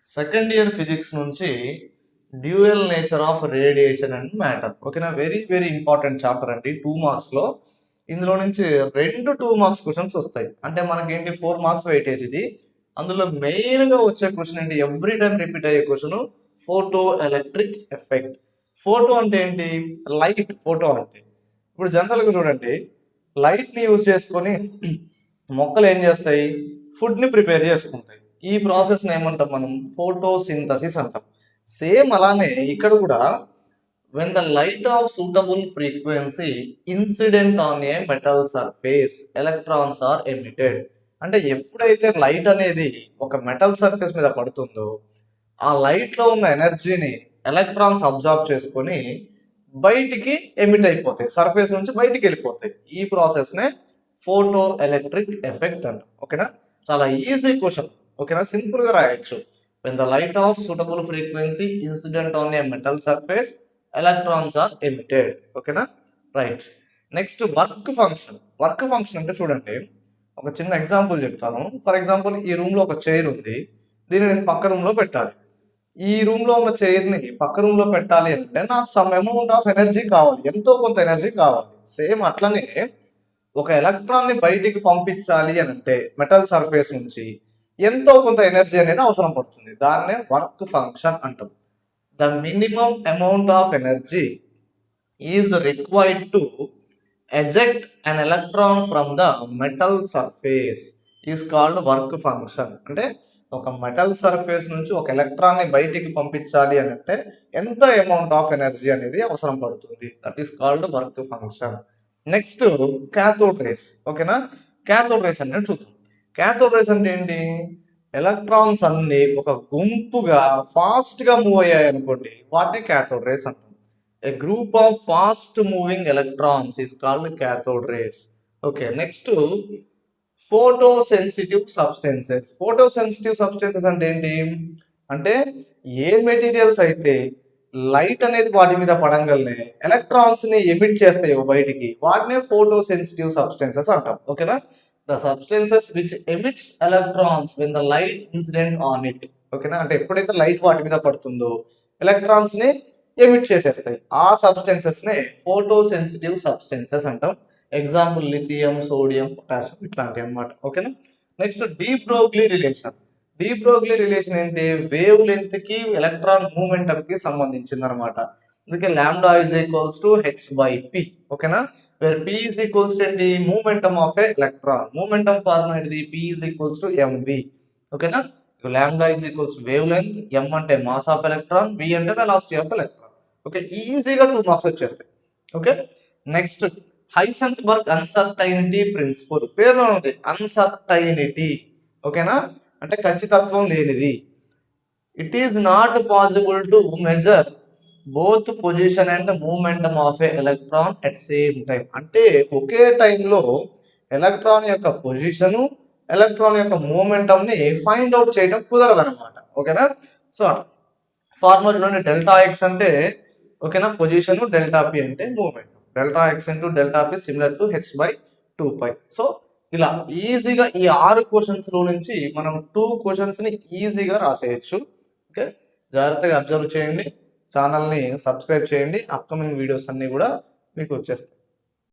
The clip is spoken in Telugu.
సెకండ్ ఇయర్ ఫిజిక్స్ నుంచి dual nature of radiation and matter. ఓకేనా, వెరీ వెరీ ఇంపార్టెంట్ చాప్టర్ అండి. 2 మార్క్స్లో ఇందులో నుంచి 2 మార్క్స్ క్వశ్చన్స్ వస్తాయి. అంటే మనకేంటి 4 మార్క్స్ వెయిటేజ్ ఇది. అందులో మెయిన్గా వచ్చే క్వశ్చన్ ఏంటి, ఎవ్రీ టైం రిపీట్ అయ్యే question photo electric effect. Photo అంటే ఏంటి, లైట్. ఫోటో అంటే ఇప్పుడు జనరల్గా చూడండి, లైట్ని యూజ్ చేసుకొని మొక్కలు ఏం చేస్తాయి, ఫుడ్ని ప్రిపేర్ చేసుకుంటాయి. ఈ ప్రాసెస్ని ఏమంటాం మనం, ఫోటోసింథసిస్ అంటాం. సేమ్ అలానే ఇక్కడ కూడా when the light of suitable frequency incident on a metal surface electrons are emitted. అంటే ఎప్పుడైతే లైట్ అనేది ఒక మెటల్ సర్ఫేస్ మీద పడుతుందో ఆ లైట్ లో ఉన్న ఎనర్జీని ఎలక్ట్రాన్స్ అబ్జార్బ్ చేసుకొని బయటికి ఎమిట్ అయిపోతాయి, సర్ఫేస్ నుంచి బయటికి వెళ్ళిపోతాయి. ఈ ప్రాసెస్ నే ఫోటో ఎలక్ట్రిక్ ఎఫెక్ట్ అంట. ఓకేనా, చాలా ఈజీ క్వశ్చన్. ఓకేనా, సింపుల్ గా రాయొచ్చు. when the light of suitable frequency incident on a metal surface electrons are emitted. ఓకేనా, right. Next work function. Work function అంటే చూడండి, ఒక చిన్న ఎగ్జాంపుల్ చెప్తాను. ఫర్ ఎగ్జాంపుల్, ఈ రూమ్ లో ఒక చైర్ ఉంది, దీన్ని నేను పక్క రూమ్ లో పెట్టాలి. ఈ రూమ్ లో ఉన్న చైర్ ని పక్క రూమ్ లో పెట్టాలి అంటే నాకు సమ్ అమౌంట్ ఆఫ్ ఎనర్జీ కావాలి, ఎంతో కొంత ఎనర్జీ కావాలి. సేమ్ అట్లనే ఒక ఎలక్ట్రాన్ ని బయటికి పంపించాలి అని అంటే మెటల్ సర్ఫేస్ నుంచి ఎంతో కొంత ఎనర్జీ అనేది అవసరం పడుతుంది. దాన్నే వర్క్ ఫంక్షన్ అంటాం. The minimum amount of energy is required to eject an electron from the metal surface is called work function. అంటే ఒక మెటల్ సర్ఫేస్ నుంచి ఒక ఎలక్ట్రాన్ ని బయటికి పంపించాలి అని అంటే ఎంత అమౌంట్ ఆఫ్ ఎనర్జీ అనేది అవసరం పడుతుంది, that is called work function. Next cathode race. ఓకేనా, క్యాథోడ్ రేస్ అంటే చూద్దాం. క్యాథోడ్ రేస్ అంటే ఏంటి, ఎలక్ట్రాన్స్ అన్ని ఒక గుంపుగా ఫాస్ట్ గా మూవ్ అయ్యాయి అనుకోండి, వాటిని క్యాథోడ్ రేస్ అంటాం. A group of fast moving electrons is called cathode rays. Okay, next photosensitive substances. Photosensitive substances అంటే ఏంటి అంటే ఏ మెటీరియల్స్ అయితే లైట్ అనేది వాటి మీద పడంగానే ఎలక్ట్రాన్స్ ని ఎమిట్ చేస్తాయో బయటికి, వాటినే ఫోటోసెన్సిటివ్ సబ్స్టెన్సెస్ అంటాం. ఓకేనా, the substances which emits electrons when the light incident on it. ఓకేనా, అంటే ఎప్పుడైతే లైట్ వాటి మీద పడుతుందో ఎలక్ట్రాన్స్ ని ఎమిట్ చేసేస్తాయి. ఆ సబ్స్టెన్సెస్ నే ఫోటోసెన్సిటివ్ సబ్స్టెన్సెస్ అంటాం. ఎగ్జాంపుల్ లిథియం, సోడియం, పొటాషియం ఇట్లాంటివి అన్నమాట. ఓకేనా, next de Broglie relation. De Broglie relation ఏంటి, వేవ్ లెంత్ కి ఎలక్ట్రాన్ మూమెంటం కి సంబంధించింది అనమాట. అందుకే lambda is equals to H by P. ఓకేనా, where P is equals to ఏంటి, momentum of a electron. Momentum formula ఏంటిది, P is equals to M V. ఓకేనా, lambda is equals to wavelength, M అంటే మాస్ ఆఫ్ ఎలక్ట్రాన్, వి అంటే వెలాసిటీ ఆఫ్ ఎలక్ట్రాన్. ఓకే, ఈజీగా 2 మార్క్స్ వచ్చేస్తాయి. Okay, next Heisenberg uncertainty principle. పేరులో ఉంది అన్సర్టైనిటీ. ఓకేనా, అంటే ఖచ్చితత్వం లేనిది. It is not possible to measure both position and momentum of a electron at same time. అంటే ఒకే టైంలో ఎలక్ట్రాన్ యొక్క పొజిషను, ఎలక్ట్రాన్ యొక్క మూమెంటం ని ఫైండ్ అవుట్ చేయడం కుదరదు అనమాట. ఓకేనా, సో ఫార్ములా డెల్టా ఎక్స్ అంటే ఓకేనా పొజిషన్, డెల్టా పి అంటే moment. Delta X into delta P similar to H by 2π. So ఇలా ఈజీగా ఈ 6 క్వశ్చన్స్ లో నుంచి మనం 2 క్వశ్చన్స్ ని ఈజీగా రాసేయచ్చు. ఓకే, జాగ్రత్తగా అబ్జర్వ్ చేయండి, ఛానల్ని సబ్స్క్రైబ్ చేయండి. అప్కమింగ్ వీడియోస్ అన్ని కూడా మీకు వచ్చేస్తాయి.